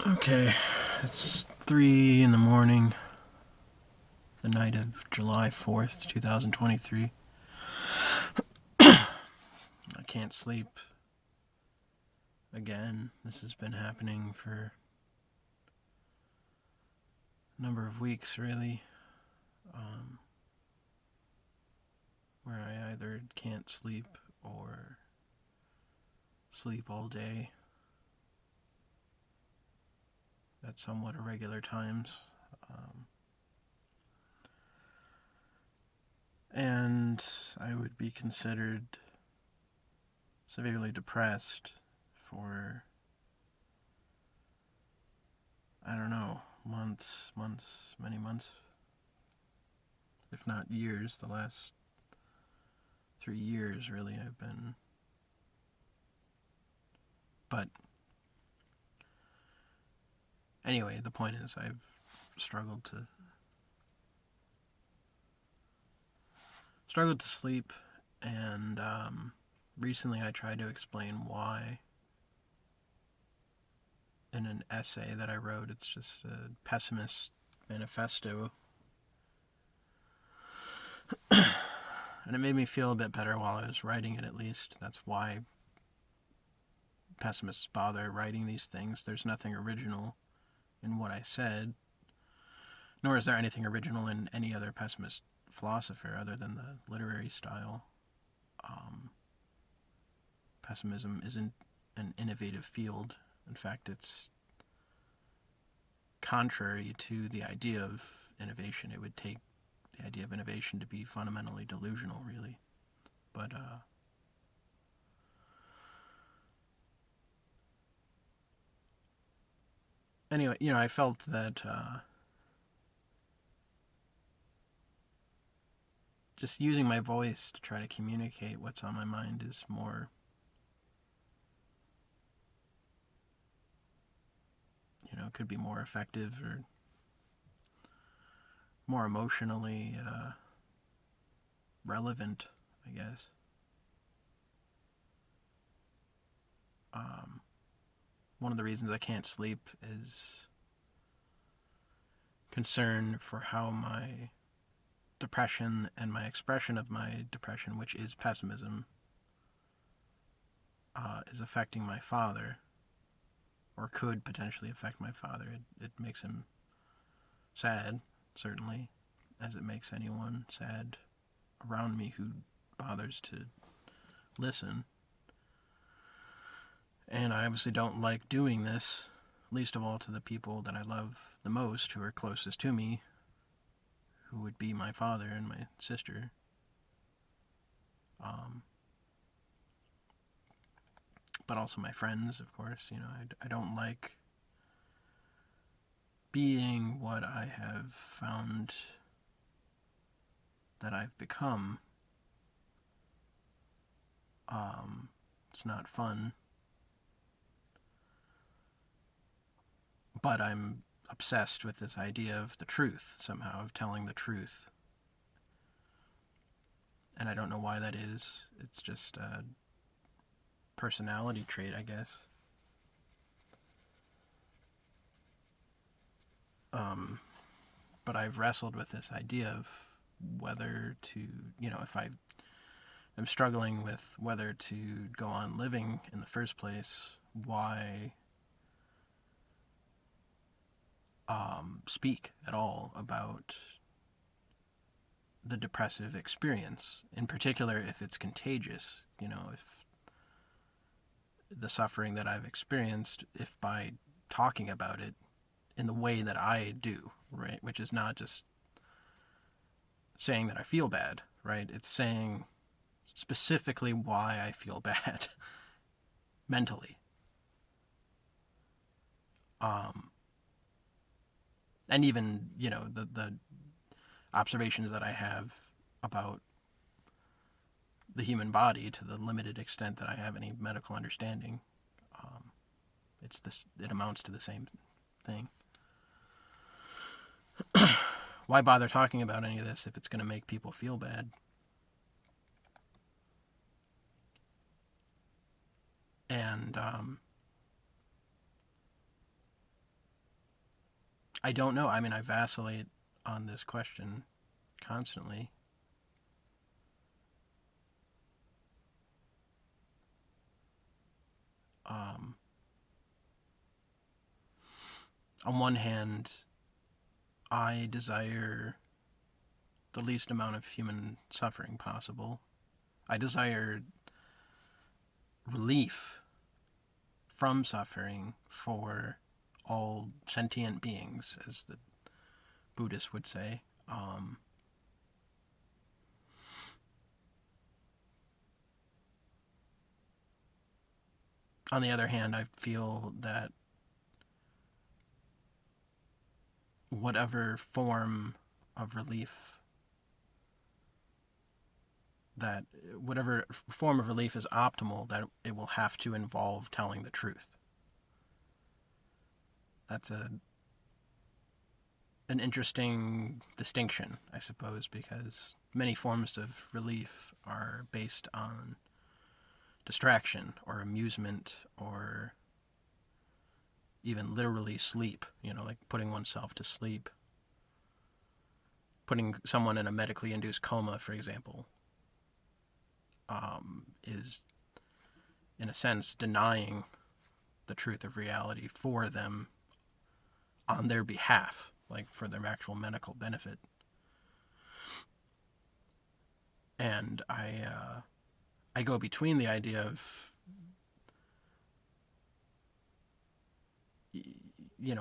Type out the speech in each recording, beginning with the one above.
Okay, it's 3 in the morning, the night of July 4th, 2023. I can't sleep again. This has been happening for a number of weeks, really, where I either can't sleep or sleep all day at somewhat irregular times. And I would be considered severely depressed for, I don't know, many months, if not years. The last 3 years, really, I've been. But anyway, the point is, I've struggled to sleep, and recently I tried to explain why in an essay that I wrote. It's just a pessimist manifesto, and it made me feel a bit better while I was writing it, at least. That's why pessimists bother writing these things. There's nothing original in what I said, nor is there anything original in any other pessimist philosopher other than the literary style. Pessimism isn't an innovative field. In fact, it's contrary to the idea of innovation. It would take the idea of innovation to be fundamentally delusional, really. But anyway, I felt that just using my voice to try to communicate what's on my mind is more, could be more effective or more emotionally relevant, I guess. One of the reasons I can't sleep is concern for how my depression and my expression of my depression, which is pessimism, is affecting my father, or could potentially affect my father. It makes him sad, certainly, as it makes anyone sad around me who bothers to listen. And I obviously don't like doing this, least of all to the people that I love the most, who are closest to me, who would be my father and my sister. But also my friends, of course. I don't like being what I have found that I've become. It's not fun. But I'm obsessed with this idea of the truth, somehow, of telling the truth. And I don't know why that is. It's just a personality trait, I guess. But I've wrestled with this idea of whether to, if I'm struggling with whether to go on living in the first place, why speak at all about the depressive experience, in particular if it's contagious, if the suffering that I've experienced, if by talking about it in the way that I do, right, which is not just saying that I feel bad, right, it's saying specifically why I feel bad mentally. And even, the observations that I have about the human body, to the limited extent that I have any medical understanding, it amounts to the same thing. Why bother talking about any of this if it's going to make people feel bad? And I don't know. I mean, I vacillate on this question constantly. Um, on one hand, I desire the least amount of human suffering possible. I desire relief from suffering for all sentient beings, as the Buddhists would say. On the other hand, I feel that whatever form of relief that whatever form of relief is optimal, that it will have to involve telling the truth. That's an interesting distinction, I suppose, because many forms of relief are based on distraction or amusement or even literally sleep, like putting oneself to sleep. Putting someone in a medically induced coma, for example, is, in a sense, denying the truth of reality for them on their behalf, like for their actual medical benefit. And I go between the idea of,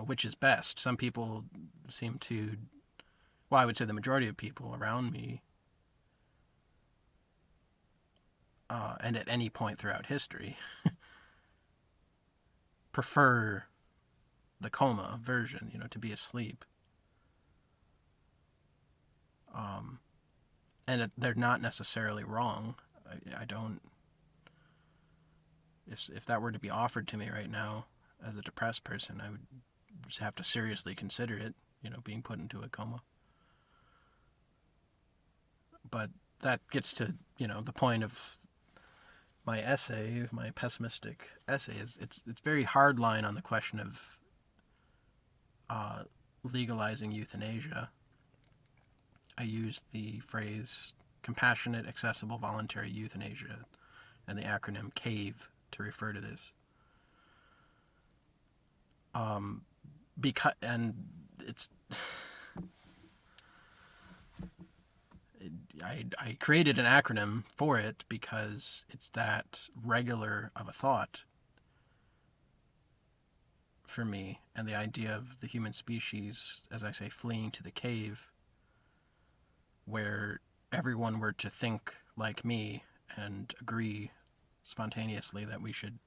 which is best. Some people seem to, well, I would say the majority of people around me, and at any point throughout history, prefer the coma version, to be asleep. And they're not necessarily wrong. I don't. If that were to be offered to me right now as a depressed person, I would just have to seriously consider it, being put into a coma. But that gets to, the point of my essay, my pessimistic essay, is it's very hard line on the question of legalizing euthanasia. I used the phrase compassionate, accessible, voluntary euthanasia and the acronym CAVE to refer to this. And it's I created an acronym for it because it's that regular of a thought for me, and the idea of the human species, as I say, fleeing to the cave, where everyone were to think like me and agree spontaneously that we should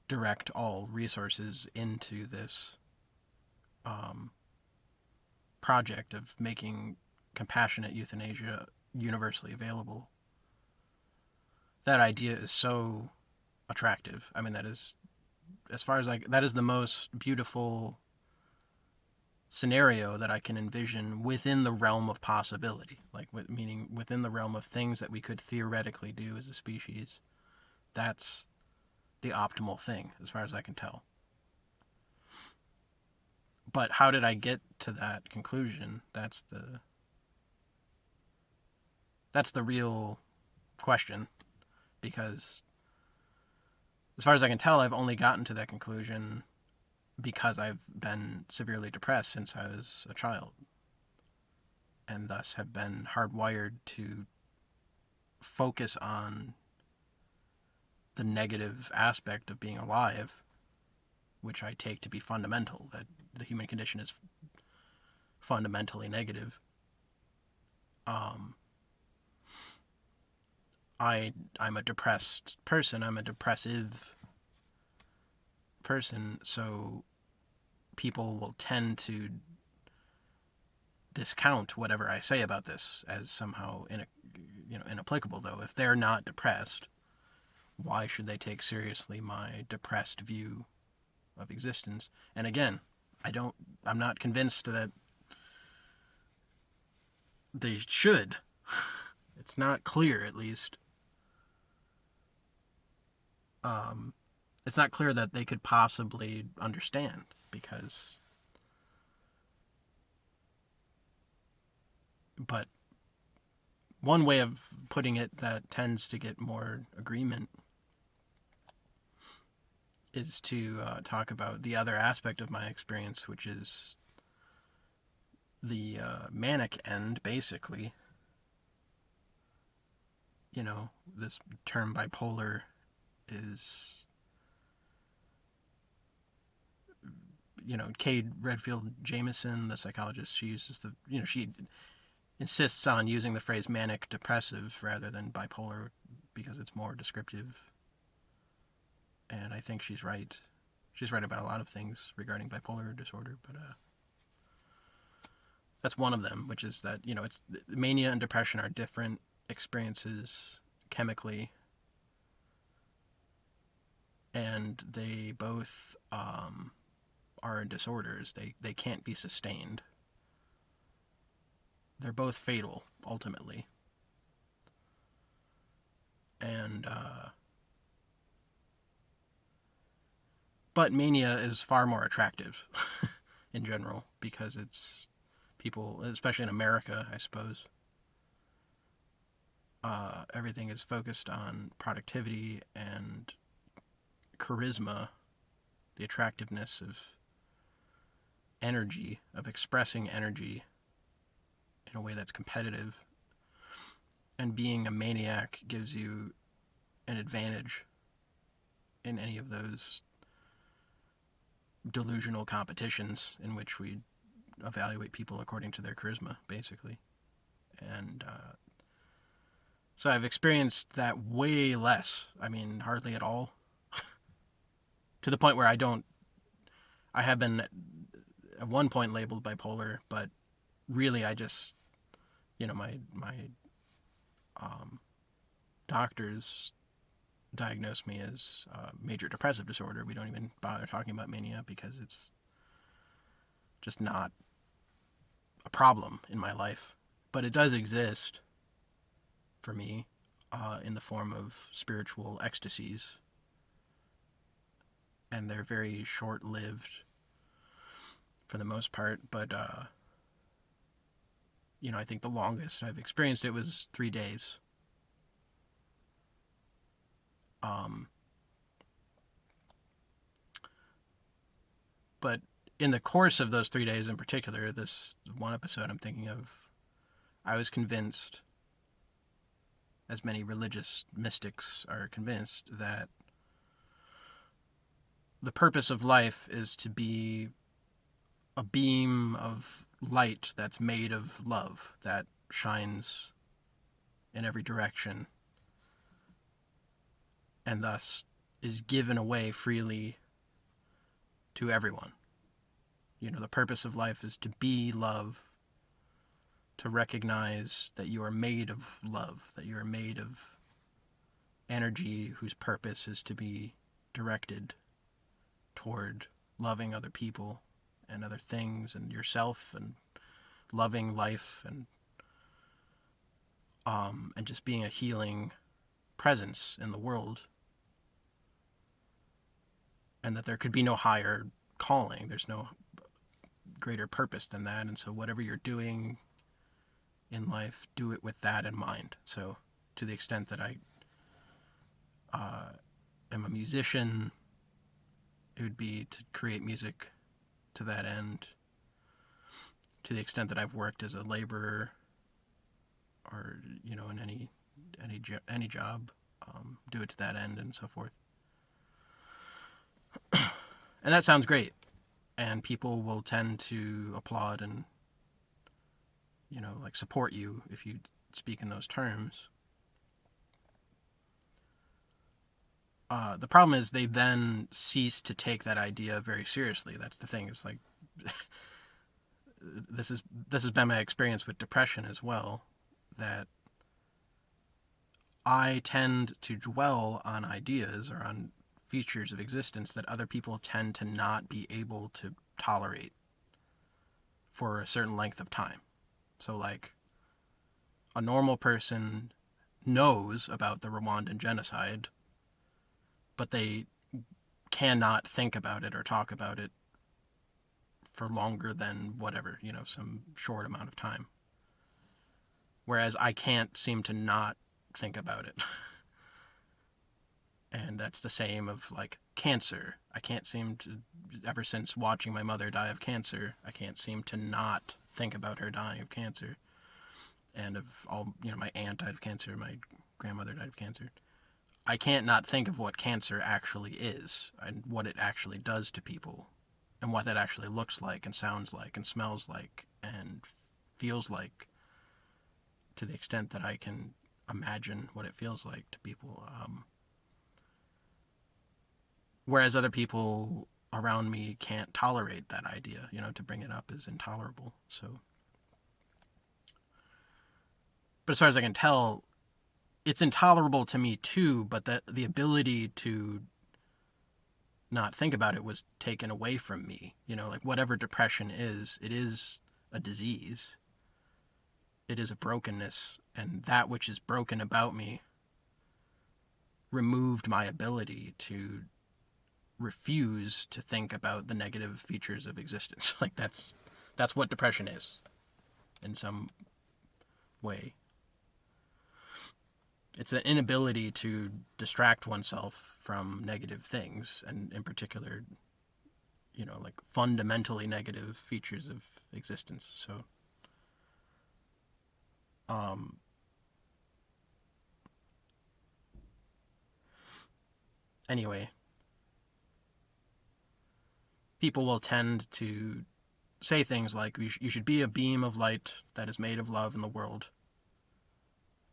direct all resources into this project of making compassionate euthanasia universally available. That idea is so attractive. I mean, that is, as far as that is the most beautiful scenario that I can envision within the realm of possibility, meaning within the realm of things that we could theoretically do as a species. That's the optimal thing, as far as I can tell. But how did I get to that conclusion? That's the real question, because as far as I can tell, I've only gotten to that conclusion because I've been severely depressed since I was a child, and thus have been hardwired to focus on the negative aspect of being alive, which I take to be fundamental, that the human condition is fundamentally negative. I'm a depressed person. I'm a depressive person, so people will tend to discount whatever I say about this as somehow inapplicable. Though, if they're not depressed, why should they take seriously my depressed view of existence? And again, I'm not convinced that they should. It's not clear, at least. It's not clear that they could possibly understand, because But one way of putting it that tends to get more agreement is to talk about the other aspect of my experience, which is the manic end, basically. You know, this term bipolar is, you know, Kate Redfield Jamison, the psychologist, she uses the, you know, she insists on using the phrase manic depressive rather than bipolar because it's more descriptive. And I think she's right. She's right about a lot of things regarding bipolar disorder, but that's one of them, which is that, you know, it's mania and depression are different experiences chemically, and they both are disorders. They can't be sustained. They're both fatal ultimately, and but mania is far more attractive in general because it's people, especially in America, I suppose. Everything is focused on productivity and charisma, the attractiveness of energy, of expressing energy in a way that's competitive. And being a maniac gives you an advantage in any of those delusional competitions in which we evaluate people according to their charisma, basically. And so I've experienced that way less. I mean, hardly at all. To the point where I have been at one point labeled bipolar, but really I just, you know, my doctors diagnosed me as major depressive disorder. We don't even bother talking about mania because it's just not a problem in my life. But it does exist for me in the form of spiritual ecstasies, and they're very short-lived for the most part. But you know, I think the longest I've experienced it was 3 days. Um, but in the course of those 3 days in particular, this one episode I'm thinking of, I was convinced, as many religious mystics are convinced, that the purpose of life is to be a beam of light that's made of love, that shines in every direction, and thus is given away freely to everyone. You know, the purpose of life is to be love, to recognize that you are made of love, that you are made of energy whose purpose is to be directed toward loving other people and other things and yourself, and loving life, and just being a healing presence in the world, and that there could be no higher calling. There's no greater purpose than that. And so whatever you're doing in life, do it with that in mind. So to the extent that I am a musician, it would be to create music to that end. To the extent that I've worked as a laborer, or, you know, in any job, do it to that end, and so forth. And that sounds great, and people will tend to applaud and, you know, like, support you if you speak in those terms. The problem is they then cease to take that idea very seriously. That's the thing. It's like this has been my experience with depression as well, that I tend to dwell on ideas or on features of existence that other people tend to not be able to tolerate for a certain length of time. So, like, a normal person knows about the Rwandan genocide, but they cannot think about it or talk about it for longer than whatever, you know, some short amount of time. whereas I can't seem to not think about it. And that's the same of like cancer. I can't seem to, ever since watching my mother die of cancer, I can't seem to not think about her dying of cancer. And of all, my aunt died of cancer, my grandmother died of cancer. I can't not think of what cancer actually is and what it actually does to people and what that actually looks like and sounds like and smells like and feels like, to the extent that I can imagine what it feels like to people. Whereas other people around me can't tolerate that idea, to bring it up is intolerable. So, but as far as I can tell, it's intolerable to me too, but that the ability to not think about it was taken away from me. Like whatever depression is, it is a disease. It is a brokenness, and that which is broken about me removed my ability to refuse to think about the negative features of existence. Like that's what depression is in some way. It's an inability to distract oneself from negative things, and in particular, like fundamentally negative features of existence. So, anyway, people will tend to say things like, you should be a beam of light that is made of love in the world.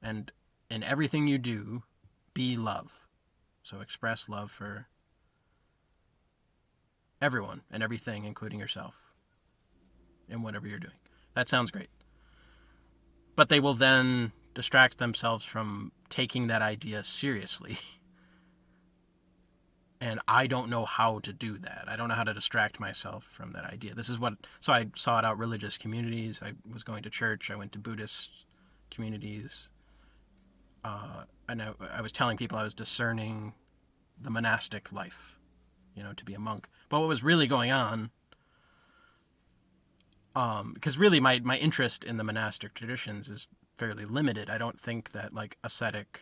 And in everything you do, be love. So express love for everyone and everything, including yourself, in whatever you're doing. That sounds great. But they will then distract themselves from taking that idea seriously. And I don't know how to do that. I don't know how to distract myself from that idea. So I sought out religious communities. I was going to church. I went to Buddhist communities. And I was telling people I was discerning the monastic life, to be a monk. But what was really going on, because really my interest in the monastic traditions is fairly limited. I don't think that like ascetic,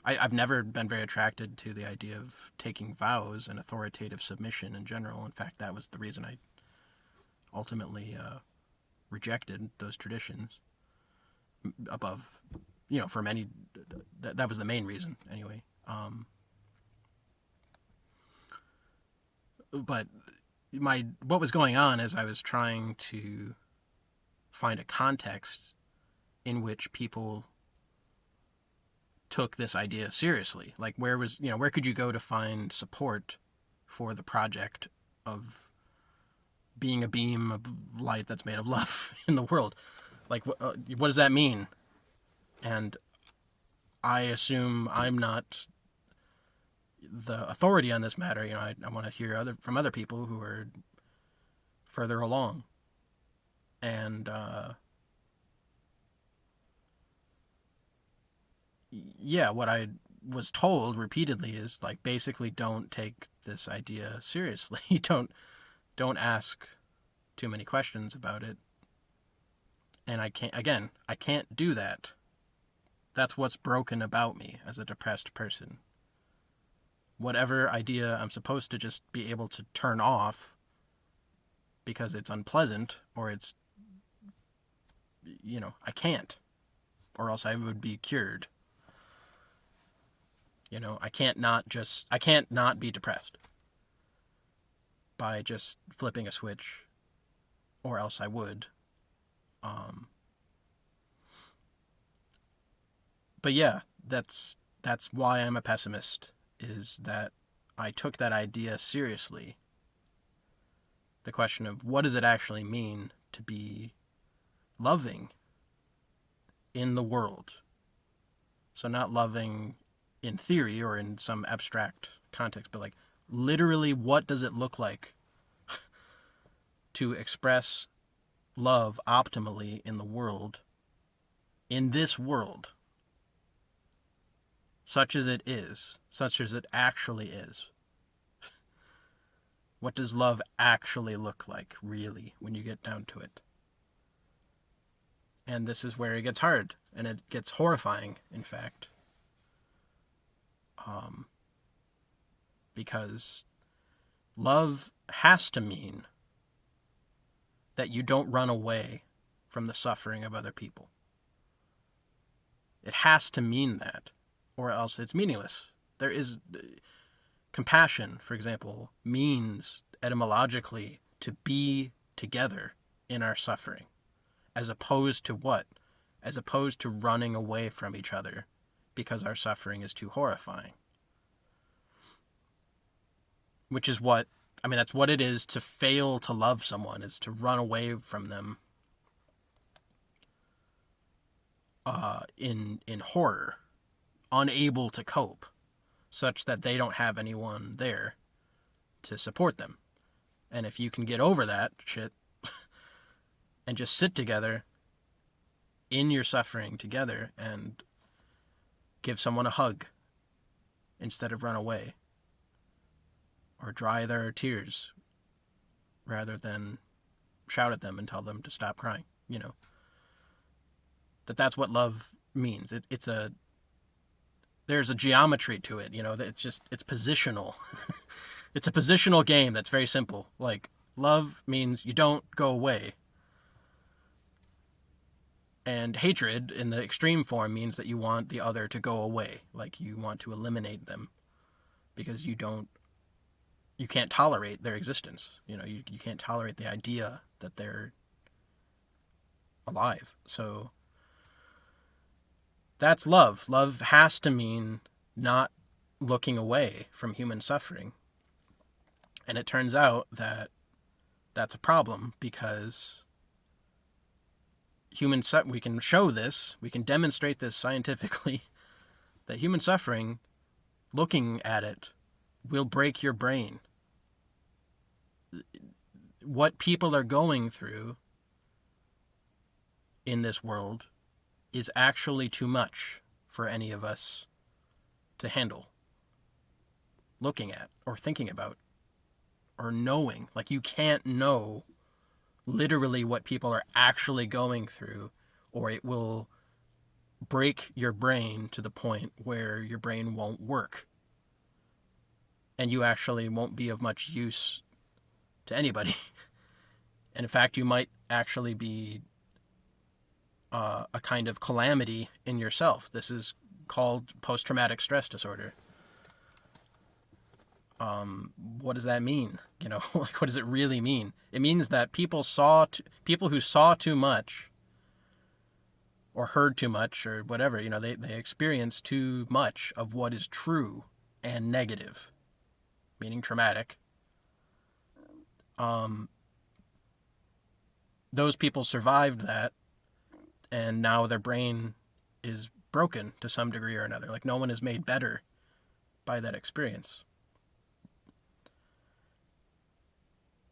I've never been very attracted to the idea of taking vows and authoritative submission in general. In fact, that was the reason I ultimately rejected those traditions above, for many, that was the main reason anyway. But what was going on is I was trying to find a context in which people took this idea seriously. Like where could you go to find support for the project of being a beam of light that's made of love in the world? Like what does that mean? And I assume I'm not the authority on this matter. I want to hear from other people who are further along. And yeah, what I was told repeatedly is like basically don't take this idea seriously. don't ask too many questions about it. And I can't do that. That's what's broken about me as a depressed person. Whatever idea I'm supposed to just be able to turn off because it's unpleasant or it's, I can't, or else I would be cured. I can't not be depressed by just flipping a switch, or else I would. But yeah, that's why I'm a pessimist, is that I took that idea seriously. The question of what does it actually mean to be loving in the world? So not loving in theory or in some abstract context, but like literally what does it look like to express love optimally in the world, in this world, such as it is, such as it actually is? What does love actually look like, really, when you get down to it? And this is where it gets hard, and it gets horrifying, in fact. Because love has to mean that you don't run away from the suffering of other people. It has to mean that, or else it's meaningless. There is compassion, for example, means etymologically to be together in our suffering, as opposed to what? As opposed to running away from each other because our suffering is too horrifying. Which is what, I mean, that's what it is to fail to love someone, is to run away from them in horror, unable to cope, such that they don't have anyone there to support them. And if you can get over that shit and just sit together in your suffering together and give someone a hug instead of run away, or dry their tears rather than shout at them and tell them to stop crying, that's what love means. There's a geometry to it, it's positional. It's a positional game that's very simple. Like, love means you don't go away. And hatred, in the extreme form, means that you want the other to go away. Like, you want to eliminate them because you can't tolerate their existence. You can't tolerate the idea that they're alive. So that's love. Love has to mean not looking away from human suffering. And it turns out that that's a problem, because we can show this, we can demonstrate this scientifically, that human suffering, looking at it, will break your brain. What people are going through in this world is actually too much for any of us to handle, looking at, or thinking about, or knowing. Like, you can't know literally what people are actually going through, or it will break your brain to the point where your brain won't work. And you actually won't be of much use to anybody. And in fact, you might actually be a kind of calamity in yourself. This is called post-traumatic stress disorder. What does that mean? Like, what does it really mean? It means that people who saw too much, or heard too much, or whatever, they experience too much of what is true and negative, meaning traumatic. Those people survived that, and now their brain is broken to some degree or another. Like, no one is made better by that experience.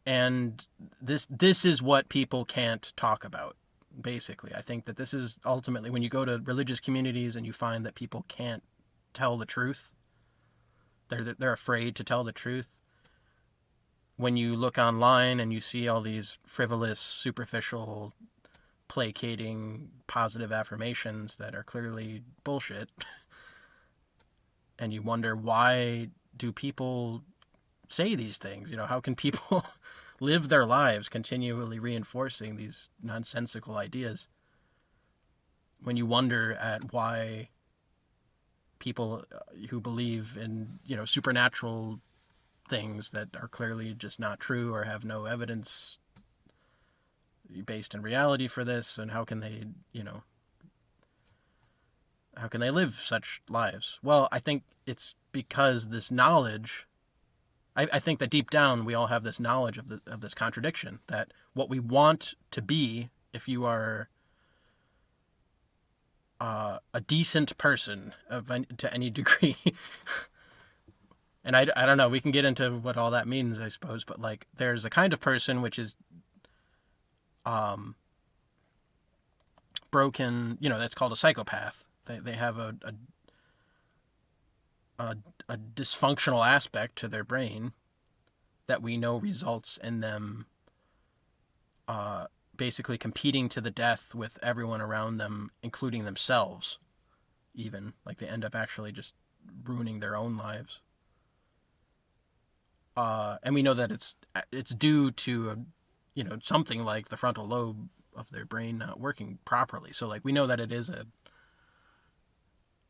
And this is what people can't talk about, basically. I think that this is ultimately, when you go to religious communities and you find that people can't tell the truth, they're afraid to tell the truth. When you look online and you see all these frivolous, superficial, placating, positive affirmations that are clearly bullshit, and you wonder, why do people say these things? How can people live their lives continually reinforcing these nonsensical ideas? When you wonder at why people who believe in, supernatural things that are clearly just not true, or have no evidence based in reality for this, and how can they live such lives? Well, I think it's because this knowledge, I think that deep down we all have this knowledge of this contradiction, that what we want to be, if you are a decent person to any degree, and I don't know, we can get into what all that means, I suppose, but like, there's a kind of person which is broken, that's called a psychopath. They have a dysfunctional aspect to their brain that we know results in them basically competing to the death with everyone around them, including themselves, even. Like, they end up actually just ruining their own lives. And we know that it's due to, something like the frontal lobe of their brain not working properly. So, like, we know that it is a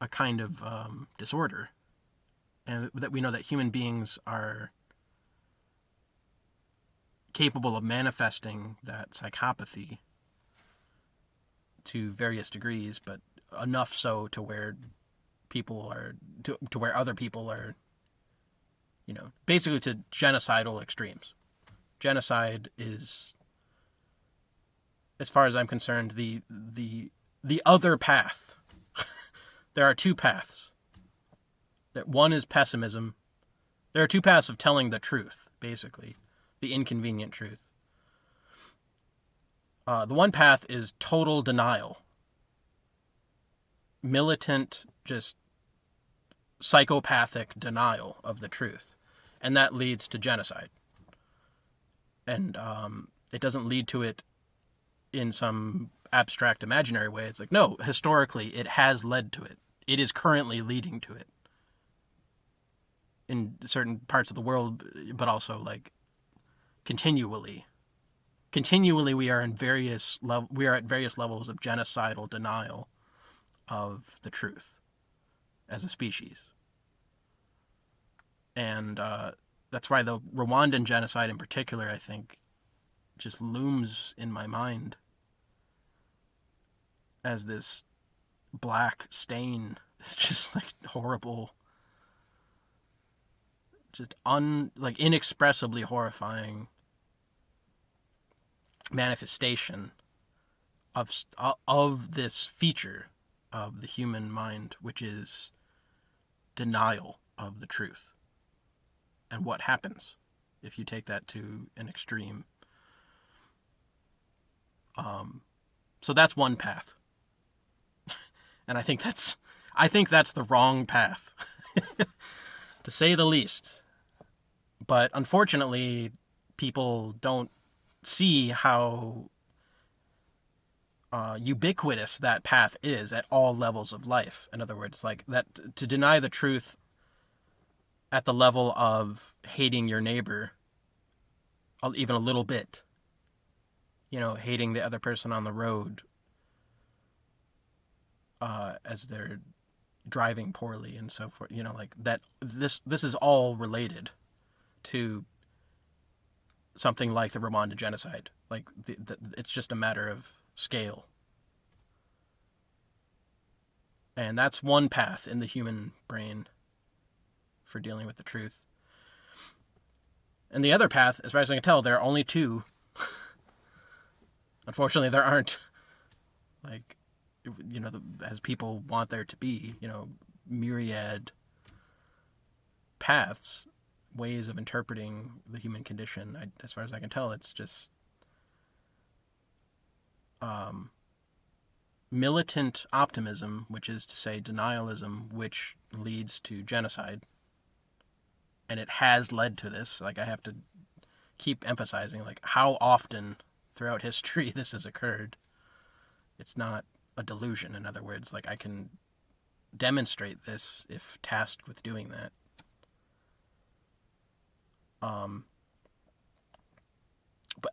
kind of disorder. And that we know that human beings are capable of manifesting that psychopathy to various degrees, but enough so to where people are to where other people are, basically to genocidal extremes. Genocide is, as far as I'm concerned, the other path. There are two paths. That one is pessimism. There are two paths of telling the truth, basically, the inconvenient truth. The one path is total denial. Militant, just psychopathic denial of the truth. And that leads to genocide. And it doesn't lead to it in some abstract imaginary way. It's like, no, historically, it has led to it. It is currently leading to it. In certain parts of the world, but also, like, continually. Continually, we are at various levels of genocidal denial of the truth as a species. And that's why the Rwandan genocide in particular, I think, just looms in my mind as this black stain. It's just, like, horrible, just inexpressibly horrifying manifestation of this feature of the human mind, which is denial of the truth. And what happens if you take that to an extreme? So that's one path. And I think that's the wrong path, to say the least. But unfortunately, people don't see how ubiquitous that path is at all levels of life. In other words, like, that to deny the truth at the level of hating your neighbor even a little bit, hating the other person on the road as they're driving poorly and so forth, like that. This is all related to something like the Rwandan genocide. Like, it's just a matter of scale. And that's one path in the human brain for dealing with the truth. And the other path, as far as I can tell, there are only two. Unfortunately, there aren't, like, as people want there to be, myriad paths, ways of interpreting the human condition. As far as I can tell, it's just militant optimism, which is to say denialism, which leads to genocide. And it has led to this. Like, I have to keep emphasizing, like, how often throughout history this has occurred. It's not a delusion. In other words, like, I can demonstrate this if tasked with doing that.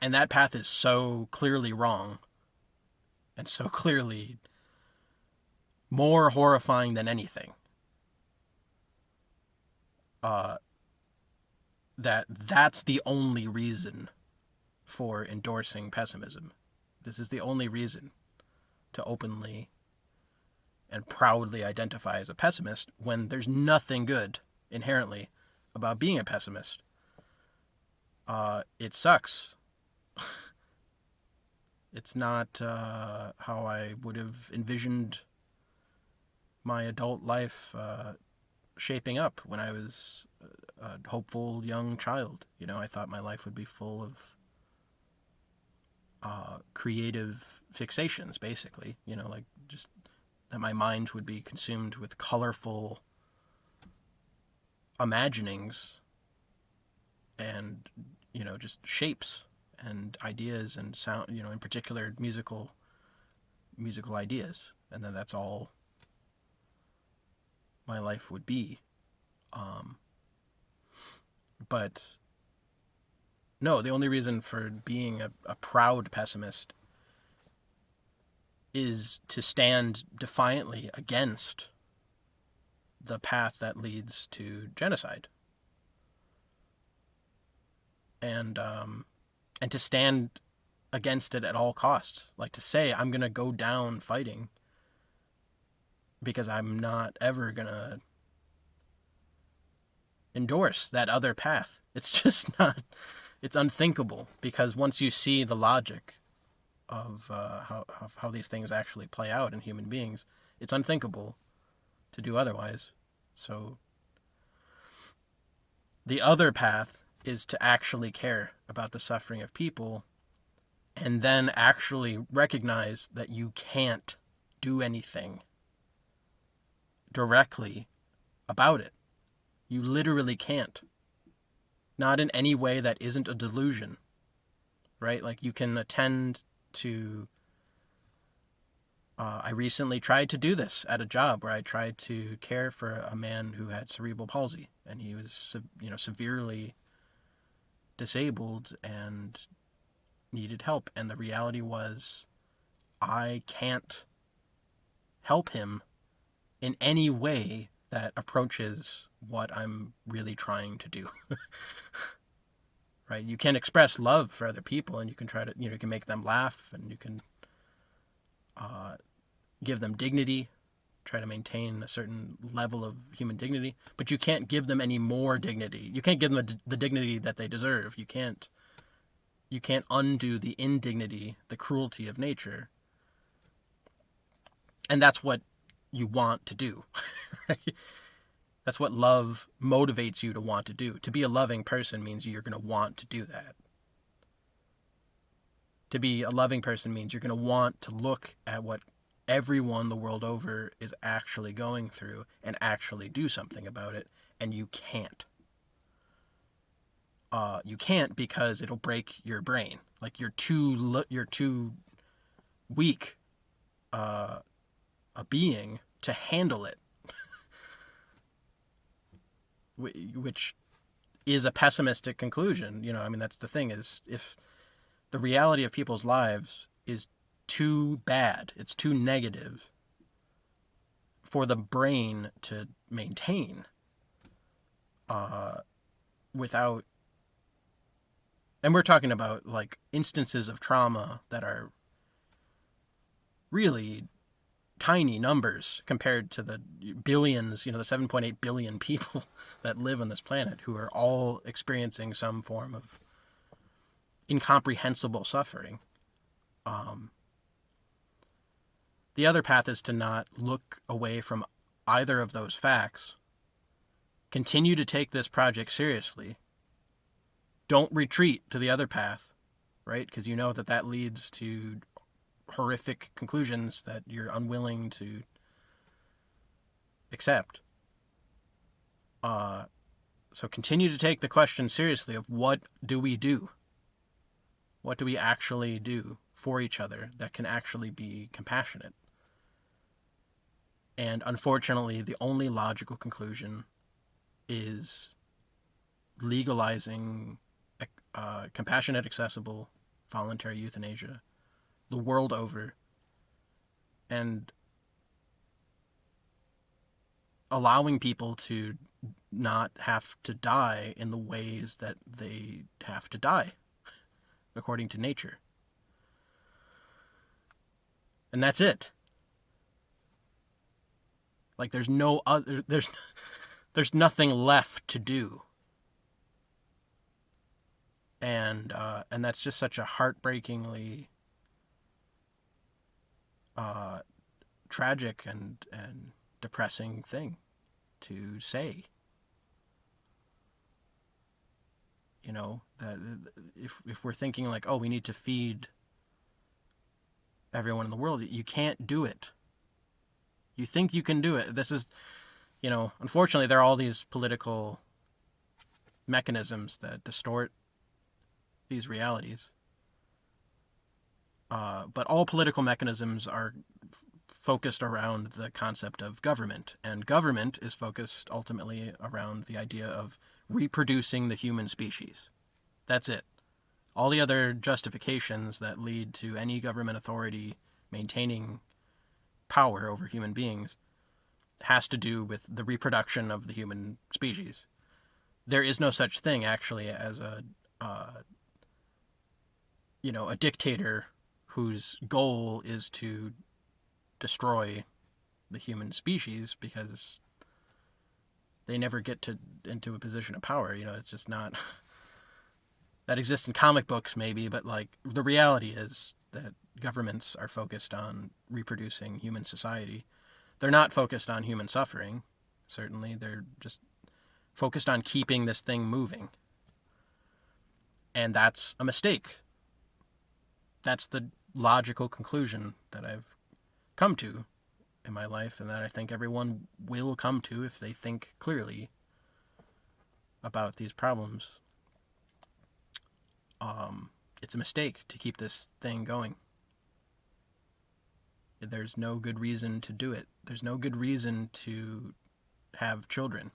And that path is so clearly wrong, and so clearly more horrifying than anything. That's the only reason for endorsing pessimism. This is the only reason to openly and proudly identify as a pessimist when there's nothing good inherently about being a pessimist. It sucks. It's not how I would have envisioned my adult life shaping up when I was a hopeful young child. I thought my life would be full of creative fixations, basically. Like, just that my mind would be consumed with colorful imaginings and, just shapes and ideas and sound, in particular musical ideas, and then that's all my life would be. But no, the only reason for being a proud pessimist is to stand defiantly against the path that leads to genocide, and to stand against it at all costs. Like to say, I'm going to go down fighting because I'm not ever going to endorse that other path. It's just not, it's unthinkable, because once you see the logic of how these things actually play out in human beings, it's unthinkable to do otherwise. So the other path is to actually care about the suffering of people, and then actually recognize that you can't do anything directly about it. You literally can't. Not in any way that isn't a delusion, right? Like you can attend to... I recently tried to do this at a job where I tried to care for a man who had cerebral palsy, and he was, severely disabled and needed help. And the reality was, I can't help him in any way that approaches what I'm really trying to do. Right? You can express love for other people, and you can try to, you can make them laugh, and you can give them dignity, try to maintain a certain level of human dignity, but you can't give them any more dignity. You can't give them the dignity that they deserve. You can't undo the indignity, the cruelty of nature. And that's what you want to do. Right? That's what love motivates you to want to do. To be a loving person means you're going to want to do that. To be a loving person means you're going to want to look at what everyone the world over is actually going through and actually do something about it, and you can't. You can't because it'll break your brain. Like you're too weak a being to handle it. Which is a pessimistic conclusion. That's the thing, is if the reality of people's lives is too bad, it's too negative for the brain to maintain without... And we're talking about like instances of trauma that are really tiny numbers compared to the billions, the 7.8 billion people that live on this planet, who are all experiencing some form of incomprehensible suffering. The other path is to not look away from either of those facts. Continue to take this project seriously. Don't retreat to the other path, right? Because you know that leads to horrific conclusions that you're unwilling to accept. So continue to take the question seriously of what do we do? What do we actually do for each other that can actually be compassionate? And unfortunately, the only logical conclusion is legalizing compassionate, accessible, voluntary euthanasia the world over, and allowing people to not have to die in the ways that they have to die according to nature. And that's it. Like there's nothing left to do. And that's just such a heartbreakingly tragic and depressing thing to say. That if we're thinking like, oh, we need to feed everyone in the world, you can't do it. You think you can do it. This is, unfortunately, there are all these political mechanisms that distort these realities. But all political mechanisms are focused around the concept of government, and government is focused ultimately around the idea of reproducing the human species. That's it. All the other justifications that lead to any government authority maintaining power over human beings has to do with the reproduction of the human species. There is no such thing actually as a dictator whose goal is to destroy the human species, because they never get into a position of power. It's just not that exists in comic books maybe, but like the reality is that governments are focused on reproducing human society. They're not focused on human suffering. Certainly, they're just focused on keeping this thing moving. And that's a mistake. That's the logical conclusion that I've come to in my life, and that I think everyone will come to if they think clearly about these problems. It's a mistake to keep this thing going. There's no good reason to do it. There's no good reason to have children,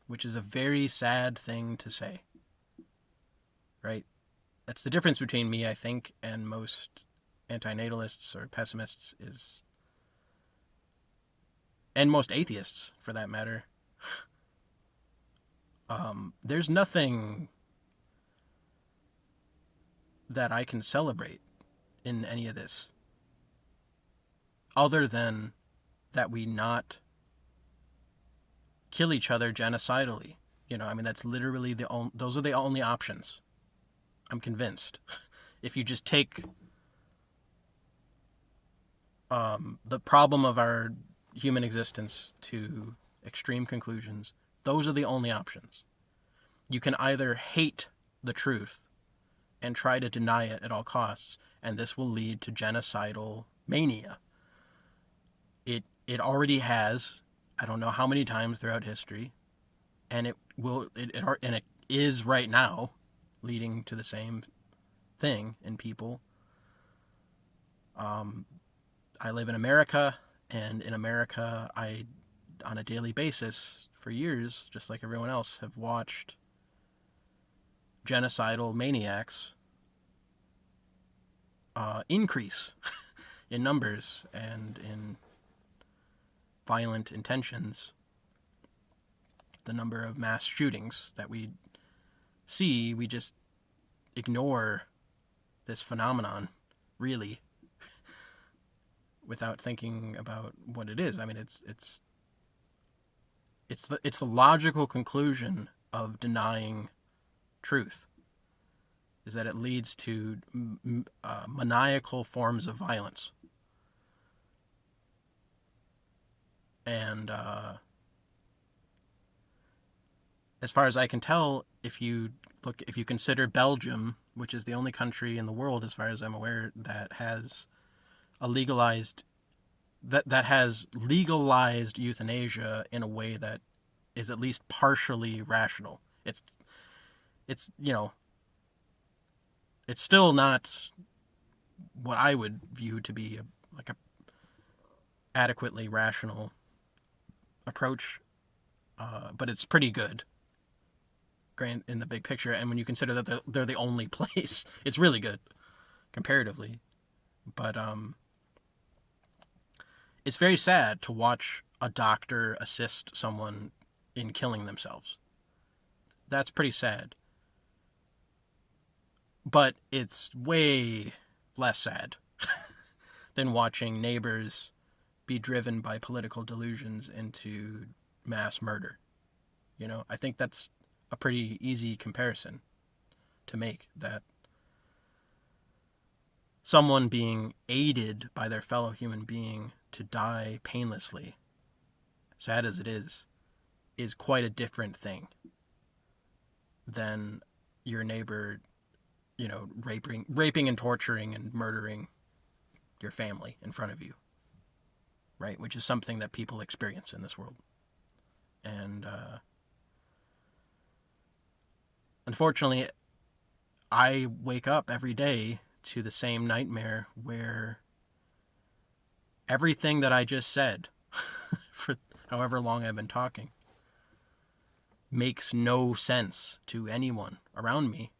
which is a very sad thing to say. Right? That's the difference between me, I think, and most antinatalists or pessimists and most atheists, for that matter. There's nothing that I can celebrate in any of this, other than that we not kill each other genocidally. That's literally those are the only options. I'm convinced. If you just take the problem of our human existence to extreme conclusions, those are the only options. You can either hate the truth and try to deny it at all costs, and this will lead to genocidal mania. It already has, I don't know how many times throughout history, and it is right now leading to the same thing in people. I live in America, and in America, I, on a daily basis, for years, just like everyone else, have watched genocidal maniacs increase in numbers and in violent intentions. The number of mass shootings that we see, we just ignore this phenomenon, really, without thinking about what it is. It's the logical conclusion of denying truth, is that it leads to maniacal forms of violence. And as far as I can tell, if you consider Belgium, which is the only country in the world, as far as I'm aware, that has legalized euthanasia in a way that is at least partially rational. It's still not what I would view to be a adequately rational approach, but it's pretty good in the big picture. And when you consider that they're the only place, it's really good comparatively. But it's very sad to watch a doctor assist someone in killing themselves. That's pretty sad. But it's way less sad than watching neighbors be driven by political delusions into mass murder. I think that's a pretty easy comparison to make, that someone being aided by their fellow human being to die painlessly, sad as it is quite a different thing than your neighbor, raping and torturing and murdering your family in front of you, right? Which is something that people experience in this world. And unfortunately, I wake up every day to the same nightmare where everything that I just said for however long I've been talking makes no sense to anyone around me.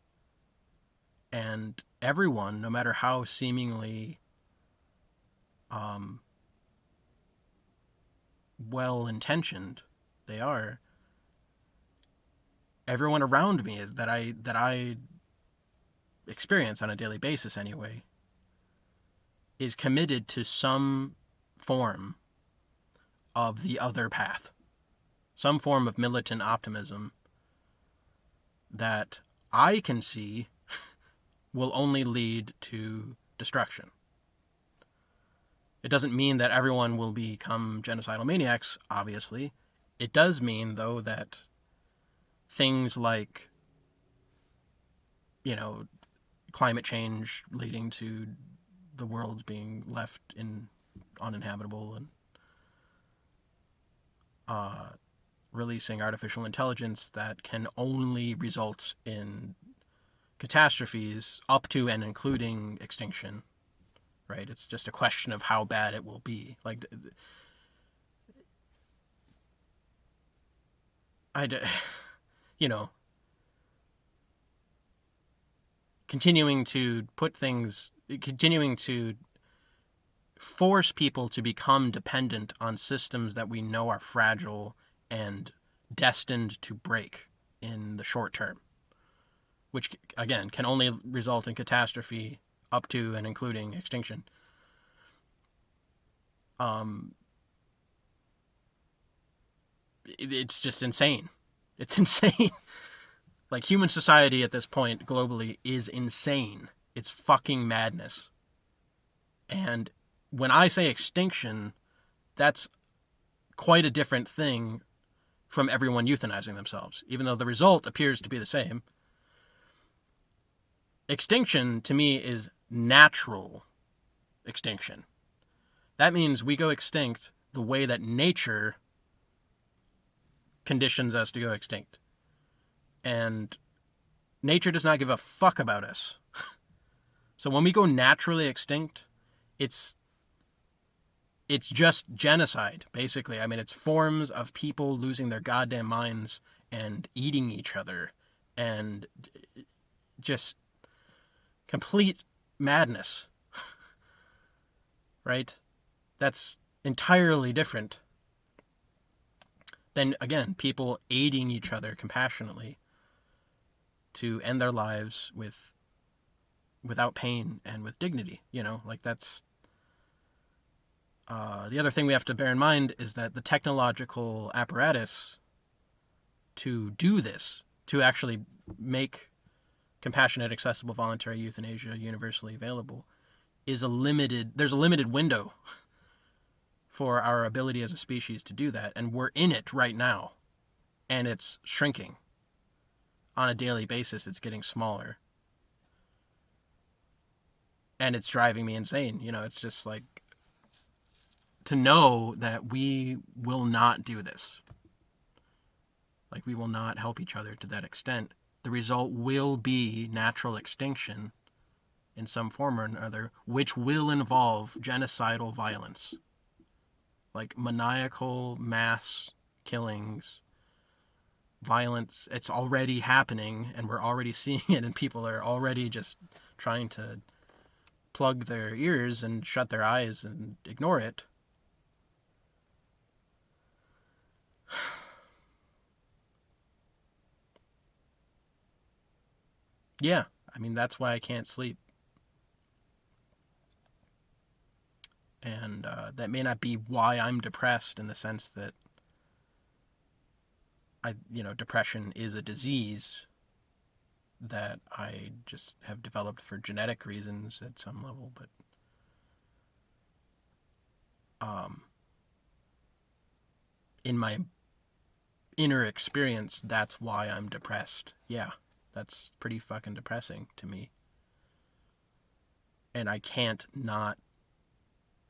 And everyone, no matter how seemingly well-intentioned they are, everyone around me that I experience on a daily basis anyway, is committed to some form of the other path, some form of militant optimism that I can see will only lead to destruction. It doesn't mean that everyone will become genocidal maniacs, obviously. It does mean, though, that things like, climate change leading to the world being left uninhabitable, and releasing artificial intelligence that can only result in catastrophes up to and including extinction, right? It's just a question of how bad it will be. Like, continuing to force people to become dependent on systems that we know are fragile and destined to break in the short term, which, again, can only result in catastrophe up to and including extinction. It's just insane. It's insane. Like, human society at this point globally is insane. It's fucking madness. And when I say extinction, that's quite a different thing from everyone euthanizing themselves, even though the result appears to be the same. Extinction, to me, is natural extinction. That means we go extinct the way that nature conditions us to go extinct. And nature does not give a fuck about us. So when we go naturally extinct, it's just genocide, basically. I mean, it's forms of people losing their goddamn minds and eating each other and just complete madness. Right? That's entirely different than, again, people aiding each other compassionately to end their lives without pain and with dignity. Like, that's the other thing we have to bear in mind is that the technological apparatus to do this, to actually make compassionate, accessible, voluntary euthanasia universally available, there's a limited window for our ability as a species to do that, and we're in it right now, and it's shrinking. On a daily basis, it's getting smaller. And it's driving me insane. It's just like, to know that we will not do this. Like, we will not help each other to that extent. The result will be natural extinction in some form or another, which will involve genocidal violence. Like, maniacal mass killings, violence. It's already happening, and we're already seeing it, and people are already just trying to plug their ears and shut their eyes and ignore it. Yeah, I mean, that's why I can't sleep. And that may not be why I'm depressed, in the sense that depression is a disease that I just have developed for genetic reasons at some level, but in my inner experience, that's why I'm depressed. Yeah, that's pretty fucking depressing to me. And I can't not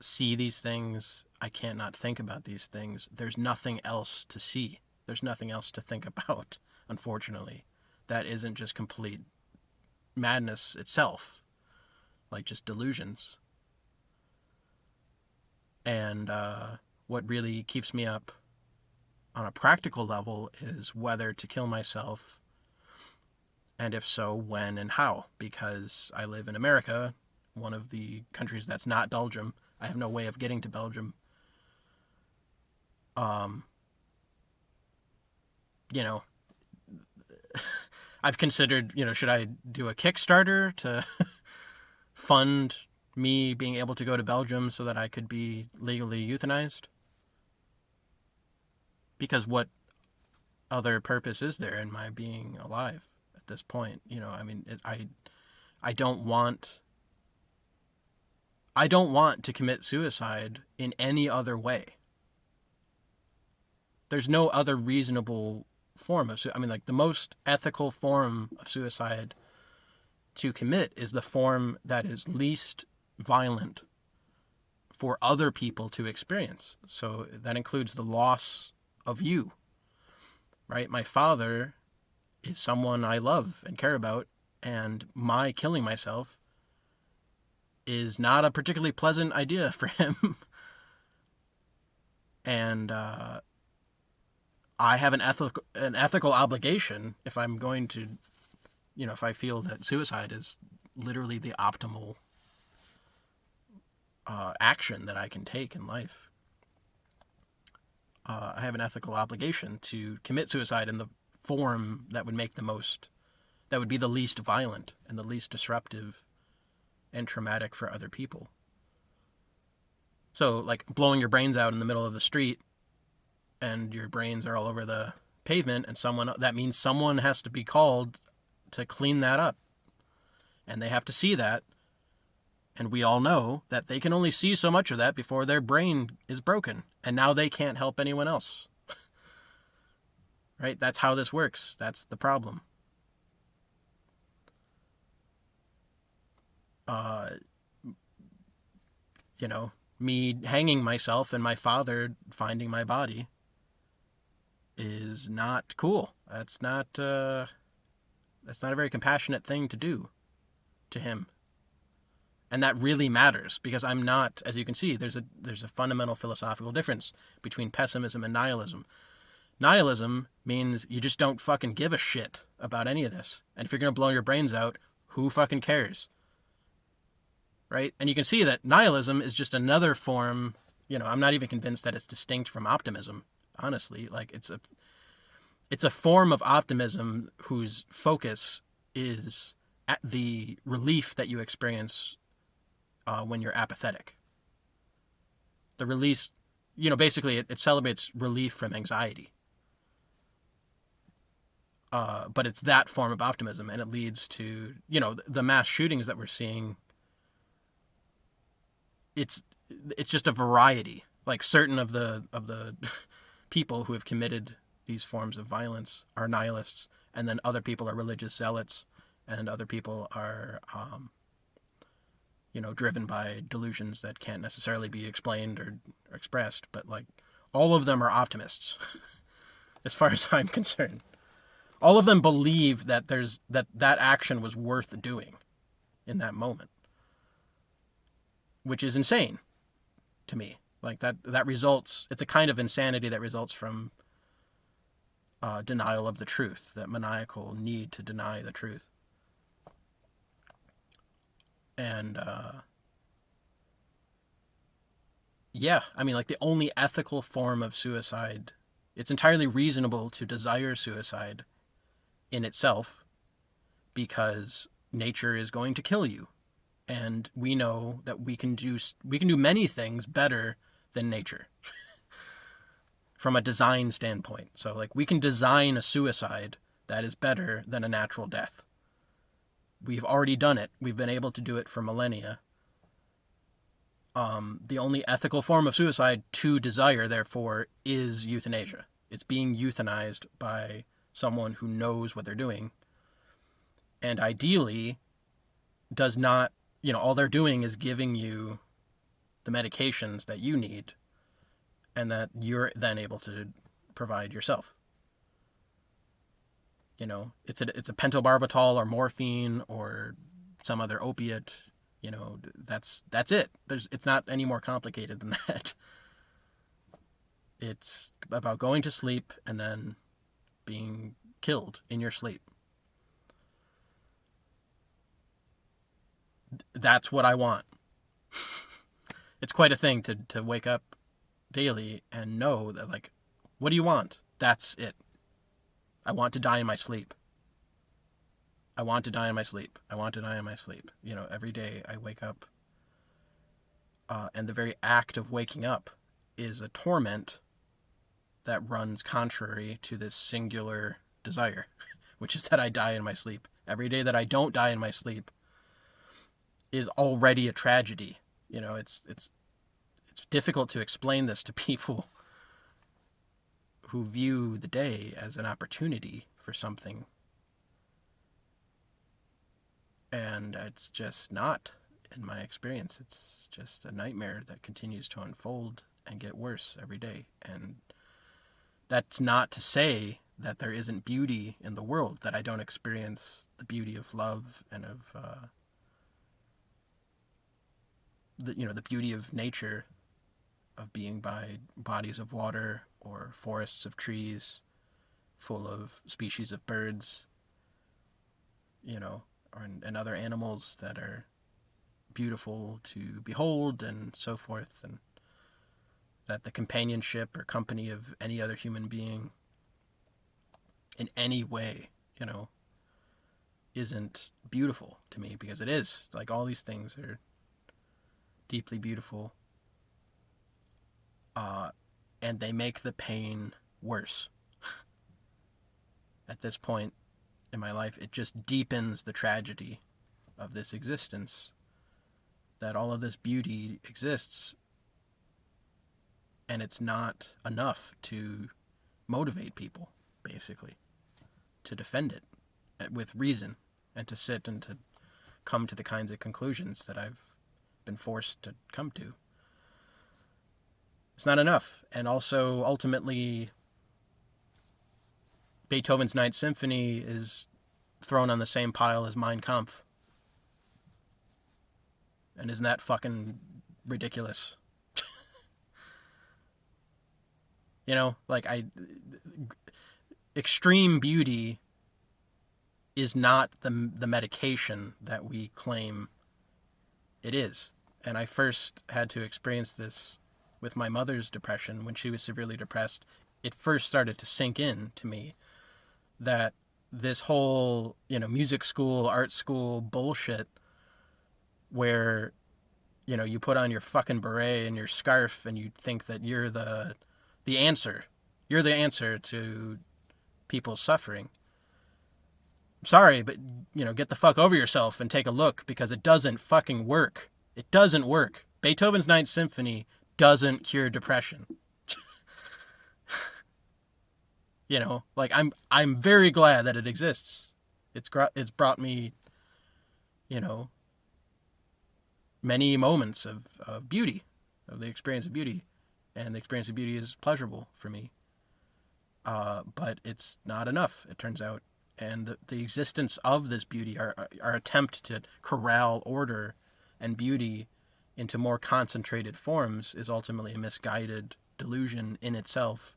see these things. I can't not think about these things. There's nothing else to see. There's nothing else to think about, unfortunately. That isn't just complete madness itself. like just delusions. And what really keeps me up on a practical level is whether to kill myself, and if so, when and how. Because I live in America, one of the countries that's not Belgium. I have no way of getting to Belgium. You know, I've considered, should I do a Kickstarter to fund me being able to go to Belgium so that I could be legally euthanized? Because what other purpose is there in my being alive at this point? I don't want to commit suicide in any other way. There's no other reasonable form of suicide. Like the most ethical form of suicide to commit is the form that is least violent for other people to experience. So that includes the loss of you, right? My father is someone I love and care about, and my killing myself is not a particularly pleasant idea for him. And I have an ethical obligation, if I'm going to, if I feel that suicide is literally the optimal action that I can take in life. I have an ethical obligation to commit suicide in the form that would be the least violent and the least disruptive and traumatic for other people. So, like blowing your brains out in the middle of the street and your brains are all over the pavement, and that means someone has to be called to clean that up. And they have to see that. And we all know that they can only see so much of that before their brain is broken. And now they can't help anyone else. Right? That's how this works. That's the problem. Me hanging myself and my father finding my body is not cool. That's not a very compassionate thing to do to him. And that really matters, because I'm not, as you can see, there's a fundamental philosophical difference between pessimism and nihilism. Nihilism means you just don't fucking give a shit about any of this. And if you're going to blow your brains out, who fucking cares? Right? And you can see that nihilism is just another form, I'm not even convinced that it's distinct from optimism, honestly. Like it's a form of optimism whose focus is at the relief that you experience when you're apathetic. The release, basically it celebrates relief from anxiety. But it's that form of optimism, and it leads to, the mass shootings that we're seeing. It's just a variety. Like certain of the people who have committed these forms of violence are nihilists, and then other people are religious zealots, and other people are driven by delusions that can't necessarily be explained or expressed. But like all of them are optimists as far as I'm concerned. All of them believe that that action was worth doing in that moment, which is insane to me. Like that results, it's a kind of insanity that results from denial of the truth, that maniacal need to deny the truth. And like the only ethical form of suicide, it's entirely reasonable to desire suicide in itself, because nature is going to kill you. And we know that we can do many things better than nature from a design standpoint. So like we can design a suicide that is better than a natural death. We've already done it. We've been able to do it for millennia. The only ethical form of suicide to desire, therefore, is euthanasia. It's being euthanized by someone who knows what they're doing, and ideally does not, all they're doing is giving you the medications that you need and that you're then able to provide yourself. It's a pentobarbital or morphine or some other opiate, That's it. It's not any more complicated than that. It's about going to sleep and then being killed in your sleep. That's what I want. It's quite a thing to wake up daily and know that, like, what do you want? That's it. I want to die in my sleep. I want to die in my sleep. I want to die in my sleep. Every day I wake up, and the very act of waking up is a torment that runs contrary to this singular desire, which is that I die in my sleep. Every day that I don't die in my sleep is already a tragedy. It's difficult to explain this to people who view the day as an opportunity for something. And it's just not, in my experience. It's just a nightmare that continues to unfold and get worse every day. And that's not to say that there isn't beauty in the world, that I don't experience the beauty of love and of the beauty of nature, of being by bodies of water or forests of trees full of species of birds, and other animals that are beautiful to behold and so forth, and that the companionship or company of any other human being in any way, isn't beautiful to me, because it is. Like, all these things are deeply beautiful, and they make the pain worse. At this point in my life, it just deepens the tragedy of this existence, that all of this beauty exists, and it's not enough to motivate people, basically, to defend it with reason, and to sit and to come to the kinds of conclusions that I've been forced to come to. It's not enough. And also, ultimately, Beethoven's Ninth Symphony is thrown on the same pile as Mein Kampf. And isn't that fucking ridiculous? Extreme beauty is not the medication that we claim it is. And I first had to experience this with my mother's depression. When she was severely depressed, it first started to sink in to me that this whole, music school, art school bullshit, where, you put on your fucking beret and your scarf and you think that you're the answer. You're the answer to people's suffering. Sorry, but, get the fuck over yourself and take a look, because it doesn't fucking work. It doesn't work. Beethoven's Ninth Symphony doesn't cure depression. I'm very glad that it exists. It's brought me, many moments of beauty, of the experience of beauty, and the experience of beauty is pleasurable for me. But it's not enough, it turns out. And the existence of this beauty, our attempt to corral order and beauty into more concentrated forms, is ultimately a misguided delusion in itself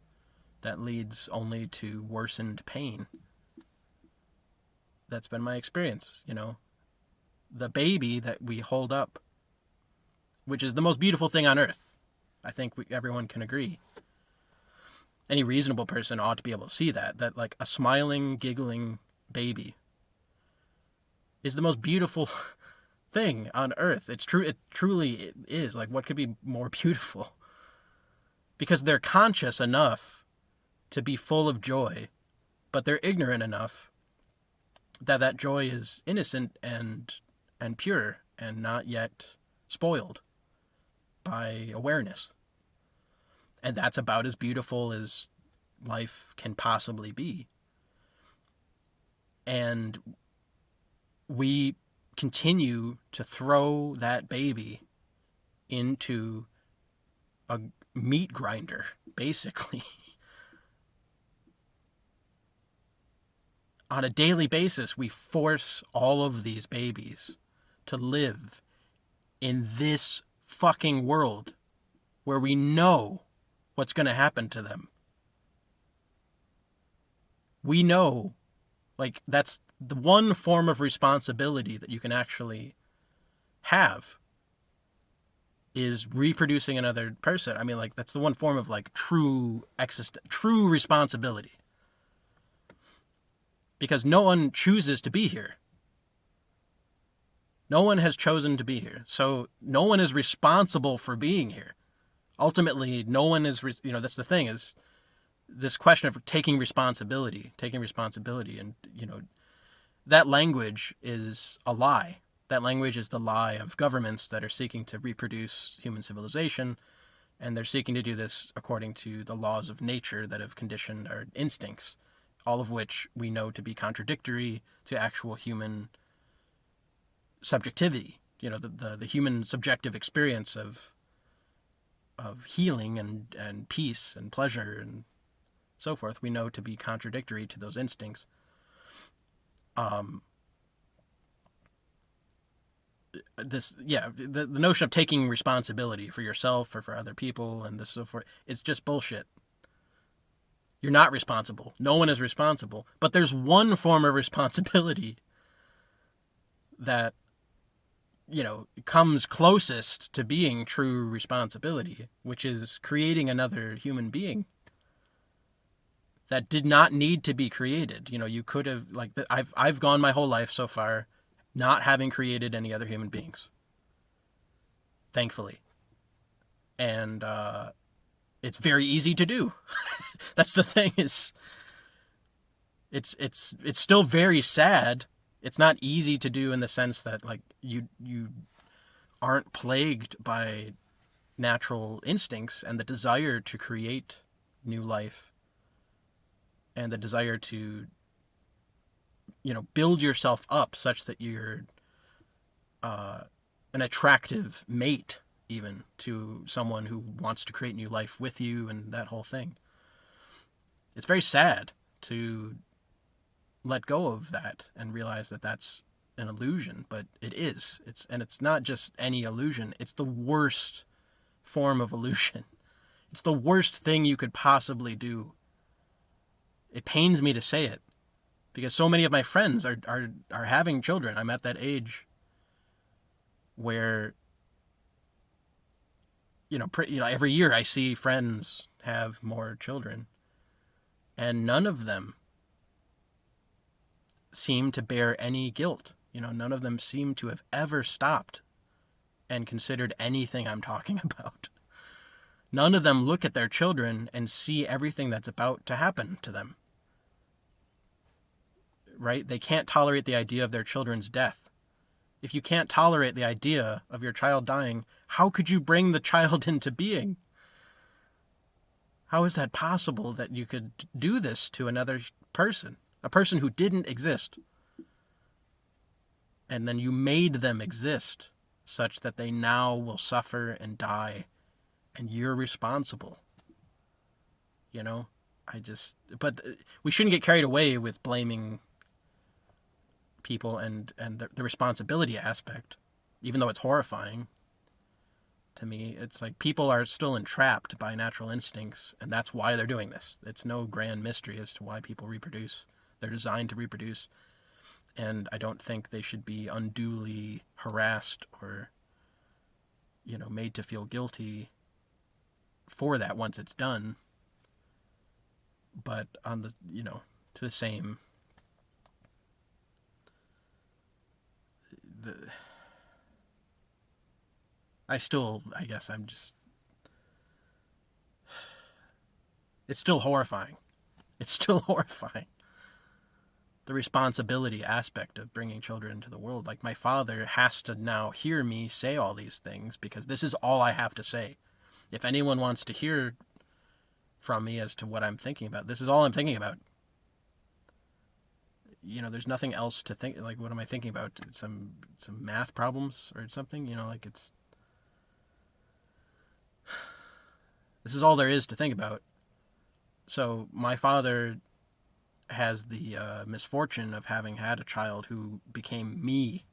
that leads only to worsened pain. That's been my experience, The baby that we hold up, which is the most beautiful thing on earth, I think everyone can agree. Any reasonable person ought to be able to see that like a smiling, giggling baby is the most beautiful thing on earth. It's true. It truly is. Like, what could be more beautiful? Because they're conscious enough to be full of joy, but they're ignorant enough that joy is innocent and pure and not yet spoiled by awareness. And that's about as beautiful as life can possibly be. And we continue to throw that baby into a meat grinder, basically. On a daily basis, we force all of these babies to live in this fucking world where we know what's going to happen to them. We know, like, that's the one form of responsibility that you can actually have, is reproducing another person. I mean, like, that's the one form of, like, true responsibility. Because no one chooses to be here. No one has chosen to be here. So no one is responsible for being here. Ultimately, no one is, that's the thing, is this question of taking responsibility. And, that language is a lie. That language is the lie of governments that are seeking to reproduce human civilization, and they're seeking to do this according to the laws of nature that have conditioned our instincts, all of which we know to be contradictory to actual human subjectivity. The human subjective experience of healing and peace and pleasure and so forth, we know to be contradictory to those instincts. The notion of taking responsibility for yourself or for other people and so forth, it's just bullshit. You're not responsible. No one is responsible. But there's one form of responsibility that, comes closest to being true responsibility, which is creating another human being that did not need to be created. You could have, like, I've gone my whole life so far not having created any other human beings, thankfully. And it's very easy to do. That's the thing, is it's still very sad. It's not easy to do in the sense that, like, you aren't plagued by natural instincts and the desire to create new life and the desire to, build yourself up such that you're an attractive mate, even to someone who wants to create new life with you and that whole thing. It's very sad to let go of that and realize that that's an illusion, but it is. It's not just any illusion. It's the worst form of illusion. It's the worst thing you could possibly do. It pains me to say it, because so many of my friends are having children. I'm at that age where, every year I see friends have more children, and none of them seem to bear any guilt. None of them seem to have ever stopped and considered anything I'm talking about. None of them look at their children and see everything that's about to happen to them. Right? They can't tolerate the idea of their children's death. If you can't tolerate the idea of your child dying, how could you bring the child into being? How is that possible that you could do this to another person? A person who didn't exist. And then you made them exist such that they now will suffer and die, and you're responsible. But we shouldn't get carried away with blaming people and the responsibility aspect, even though it's horrifying to me. It's like people are still entrapped by natural instincts, and that's why they're doing this. It's no grand mystery as to why people reproduce. They're designed to reproduce, and I don't think they should be unduly harassed or, made to feel guilty for that once it's done. But on the, to the same, I guess I'm just, it's still horrifying. It's still horrifying. The responsibility aspect of bringing children into the world. Like, my father has to now hear me say all these things because this is all I have to say. If anyone wants to hear from me as to what I'm thinking about, this is all I'm thinking about. There's nothing else to think. Like, what am I thinking about? Some math problems or something? This is all there is to think about. So my father has the misfortune of having had a child who became me,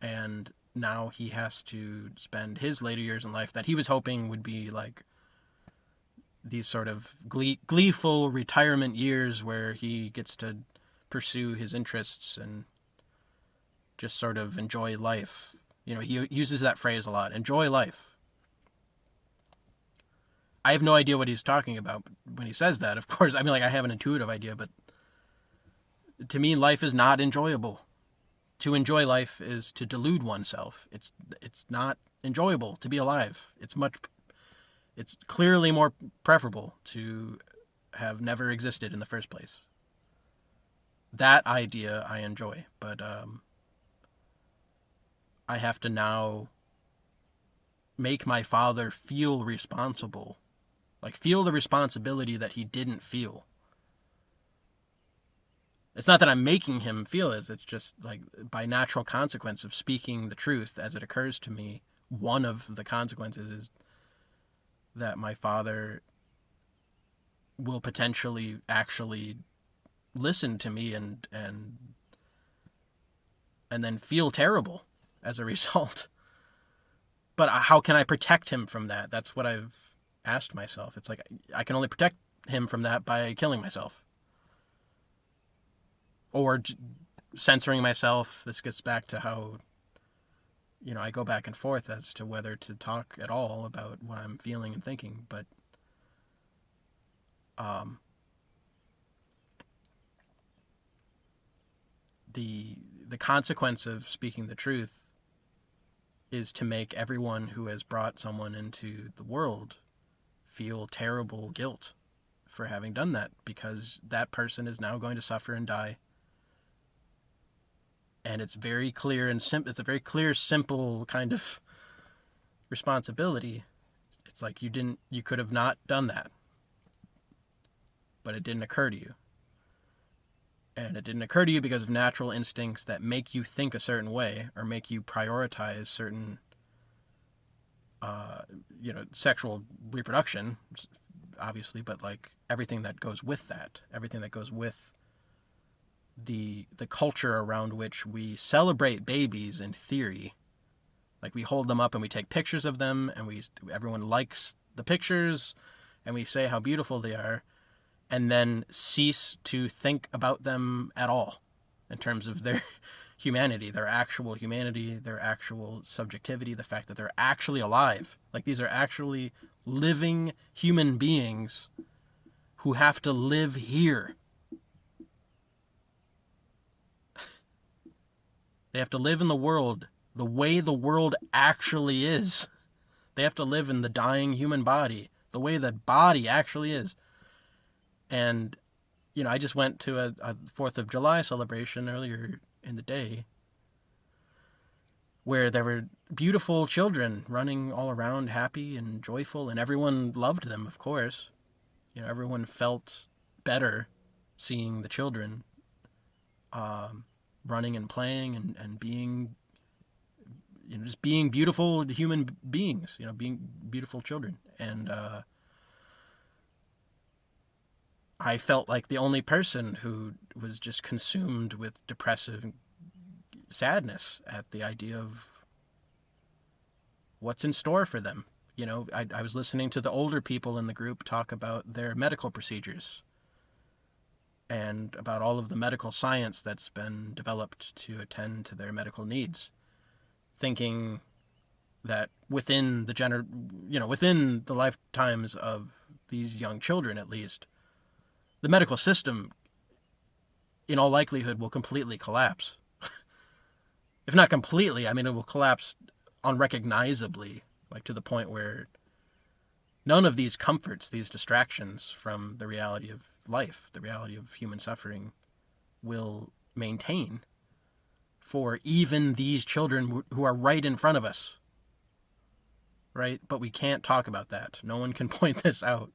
and now he has to spend his later years in life that he was hoping would be like these sort of gleeful retirement years where he gets to pursue his interests and just sort of enjoy life. You know, he uses that phrase a lot, enjoy life. I have no idea what he's talking about when he says that, of course. I mean, like, I have an intuitive idea, but to me, life is not enjoyable. To enjoy life is to delude oneself. It's not enjoyable to be alive. It's clearly more preferable to have never existed in the first place. That idea I enjoy, but I have to now make my father feel responsible. Like, feel the responsibility that he didn't feel. It's not that I'm making him feel it. It's just like by natural consequence of speaking the truth as it occurs to me, one of the consequences is that my father will potentially actually listen to me and then feel terrible as a result. But how can I protect him from that? That's what I've asked myself. It's like I can only protect him from that by killing myself. Or censoring myself. This gets back to how, you know, I go back and forth as to whether to talk at all about what I'm feeling and thinking. But the consequence of speaking the truth is to make everyone who has brought someone into the world feel terrible guilt for having done that, because that person is now going to suffer and die. And it's very clear and simple. It's a very clear, simple kind of responsibility. It's like you could have not done that, but it didn't occur to you. And it didn't occur to you because of natural instincts that make you think a certain way or make you prioritize certain, sexual reproduction, obviously, but like everything that goes with that, everything that goes with the culture around which we celebrate babies in theory. Like, we hold them up and we take pictures of them, and everyone likes the pictures, and we say how beautiful they are, and then cease to think about them at all in terms of their humanity, their actual subjectivity, the fact that they're actually alive. Like, these are actually living human beings who have to live here. They have to live in the world the way the world actually is. They have to live in the dying human body the way the body actually is. And, you know, I just went to a 4th of July celebration earlier in the day where there were beautiful children running all around, happy and joyful, and everyone loved them, of course. You know, everyone felt better seeing the children running and playing and being, you know, just being beautiful human beings, you know, being beautiful children. And I felt like the only person who was just consumed with depressive sadness at the idea of what's in store for them. You know, I was listening to the older people in the group talk about their medical procedures and about all of the medical science that's been developed to attend to their medical needs, thinking that within the lifetimes of these young children, at least, the medical system, in all likelihood, will completely collapse. If not completely, I mean, it will collapse unrecognizably, like to the point where none of these comforts, these distractions from the reality of life, the reality of human suffering, will maintain for even these children who are right in front of us. Right? But we can't talk about that. No one can point this out,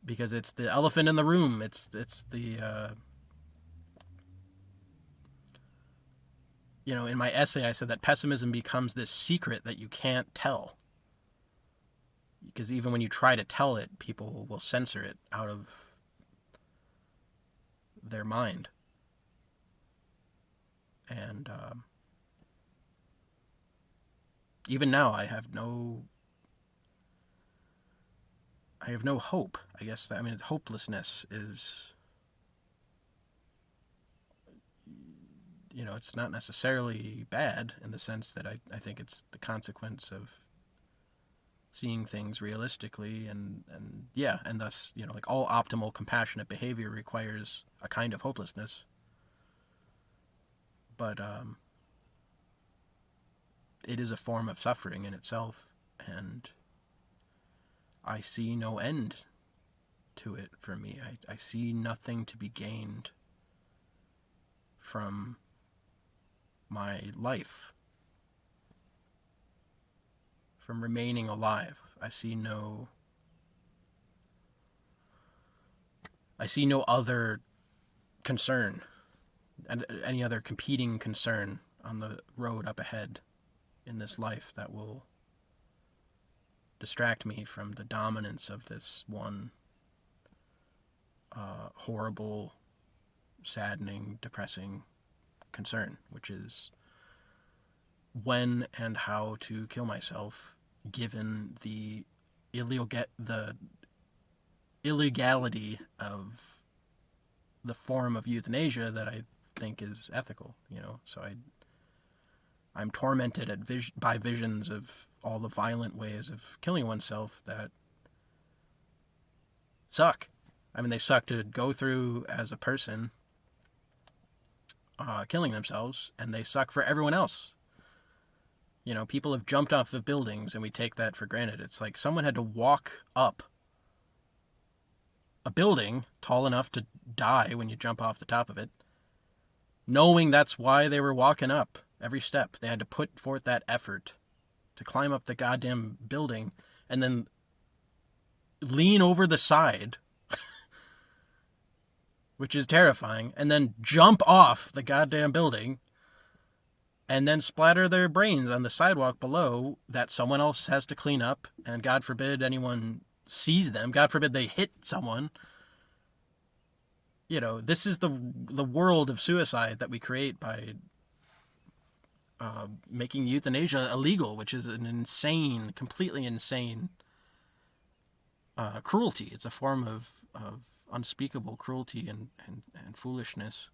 because it's the elephant in the room. It's the in my essay I said that pessimism becomes this secret that you can't tell, because even when you try to tell it, people will censor it out of their mind. And Even now, I have no hope. I guess I mean hopelessness is, it's not necessarily bad in the sense that I think it's the consequence of seeing things realistically, and yeah, and thus, like all optimal compassionate behavior requires a kind of hopelessness. But it is a form of suffering in itself, and I see no end to it for me. I see nothing to be gained from my life, from remaining alive. I see no other concern and any other competing concern on the road up ahead in this life that will distract me from the dominance of this one horrible, saddening, depressing concern, which is when and how to kill myself, given the illegality of the form of euthanasia that I think is ethical. So I'm tormented by visions of all the violent ways of killing oneself that suck. I mean, they suck to go through as a person, killing themselves, and they suck for everyone else. People have jumped off of buildings, and we take that for granted. It's like someone had to walk up a building tall enough to die when you jump off the top of it, knowing that's why they were walking up every step. They had to put forth that effort to climb up the goddamn building and then lean over the side, which is terrifying, and then jump off the goddamn building and then splatter their brains on the sidewalk below that someone else has to clean up, and God forbid anyone sees them. God forbid they hit someone. This is the world of suicide that we create by making euthanasia illegal, which is an insane, completely insane cruelty. It's a form of unspeakable cruelty and foolishness.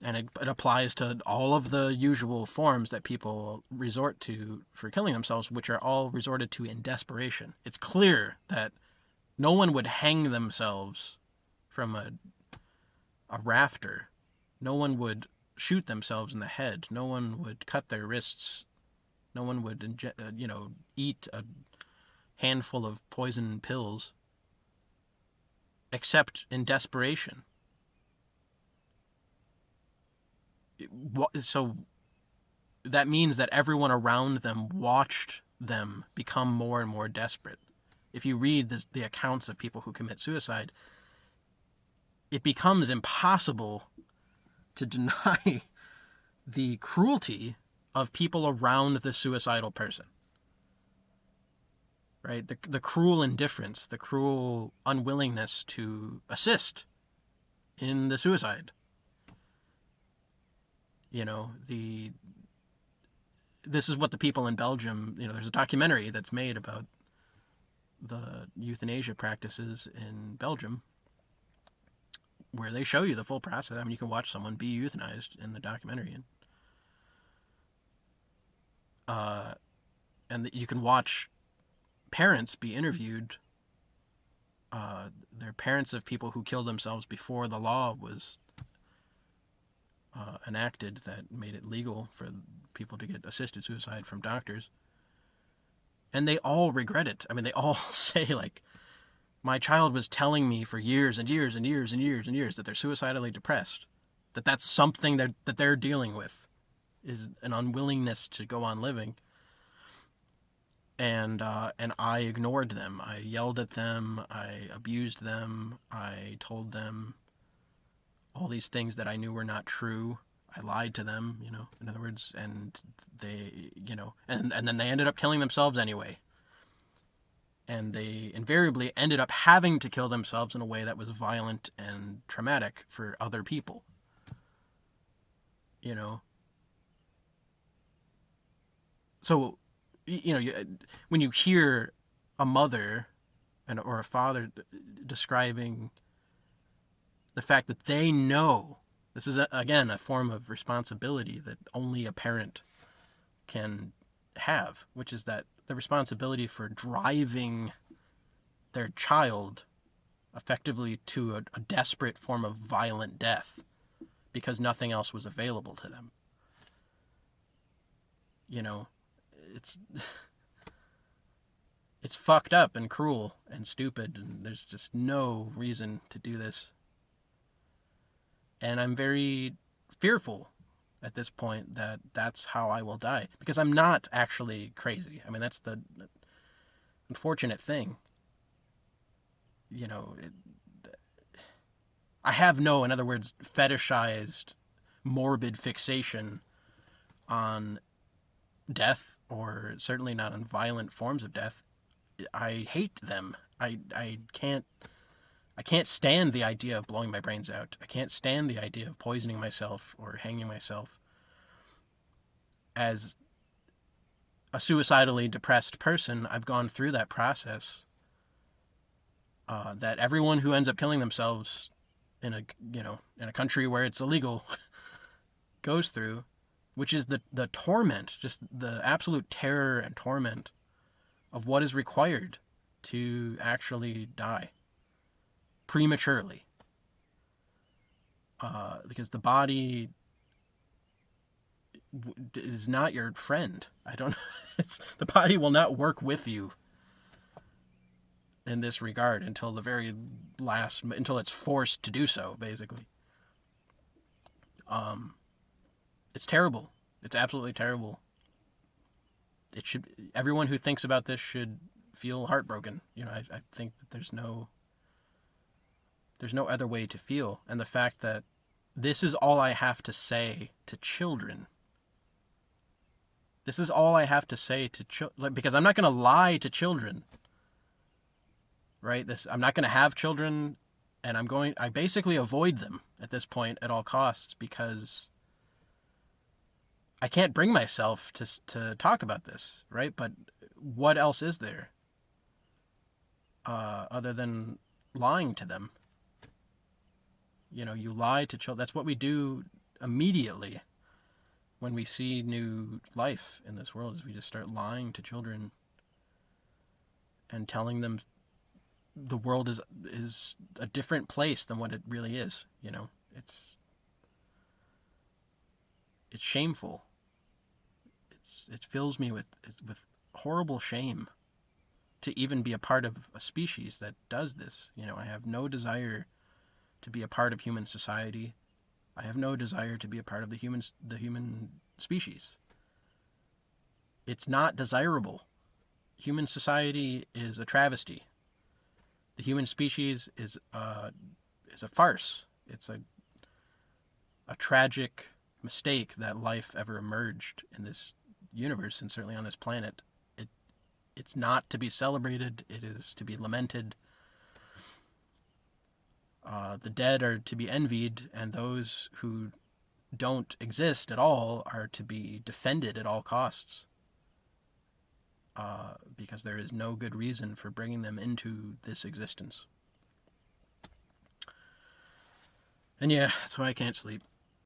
And it applies to all of the usual forms that people resort to for killing themselves, which are all resorted to in desperation. It's clear that no one would hang themselves from a rafter. No one would shoot themselves in the head. No one would cut their wrists. No one would, eat a handful of poison pills, except in desperation. So that means that everyone around them watched them become more and more desperate. If you read the accounts of people who commit suicide, it becomes impossible to deny the cruelty of people around the suicidal person. Right? The cruel indifference, the cruel unwillingness to assist in the suicide. This is what the people in Belgium, there's a documentary that's made about the euthanasia practices in Belgium, where they show you the full process. I mean, you can watch someone be euthanized in the documentary, and you can watch parents be interviewed. They're parents of people who killed themselves before the law was enacted that made it legal for people to get assisted suicide from doctors. And they all regret it. I mean, they all say, like, my child was telling me for years and years and years and years and years that they're suicidally depressed. That's something that they're dealing with, is an unwillingness to go on living. And I ignored them. I yelled at them. I abused them. I told them all these things that I knew were not true. I lied to them, in other words, and they, and then they ended up killing themselves anyway. And they invariably ended up having to kill themselves in a way that was violent and traumatic for other people. So, when you hear a mother or a father describing the fact that they know this is, again, a form of responsibility that only a parent can have, which is that the responsibility for driving their child effectively to a desperate form of violent death because nothing else was available to them. It's it's fucked up and cruel and stupid, and there's just no reason to do this. And I'm very fearful at this point that that's how I will die, because I'm not actually crazy. I mean, that's the unfortunate thing. I have no, in other words, fetishized, morbid fixation on death, or certainly not on violent forms of death. I hate them. I can't stand the idea of blowing my brains out. I can't stand the idea of poisoning myself or hanging myself. As a suicidally depressed person, I've gone through that process. That everyone who ends up killing themselves in a country where it's illegal goes through, which is the torment, just the absolute terror and torment of what is required to actually die prematurely. Because the body is not your friend. I don't know. The body will not work with you in this regard until the very last, until it's forced to do so, basically. It's terrible. It's absolutely terrible. Everyone who thinks about this should feel heartbroken. I think that there's no other way to feel. And the fact that this is all I have to say to children. This is all I have to say to children, because I'm not going to lie to children. Right? I'm not going to have children, and I basically avoid them at this point at all costs, because I can't bring myself to talk about this, right? But what else is there other than lying to them? You lie to children. That's what we do immediately when we see new life in this world, is we just start lying to children and telling them the world is a different place than what it really is. It's shameful. It fills me with horrible shame to even be a part of a species that does this. I have no desire to be a part of human society. I have no desire to be a part of the human species. It's not desirable. Human society is a travesty. The human species is a farce. It's a tragic mistake that life ever emerged in this universe, and certainly on this planet. It's not to be celebrated. It is to be lamented. The dead are to be envied, and those who don't exist at all are to be defended at all costs. Because there is no good reason for bringing them into this existence. And yeah, that's why I can't sleep.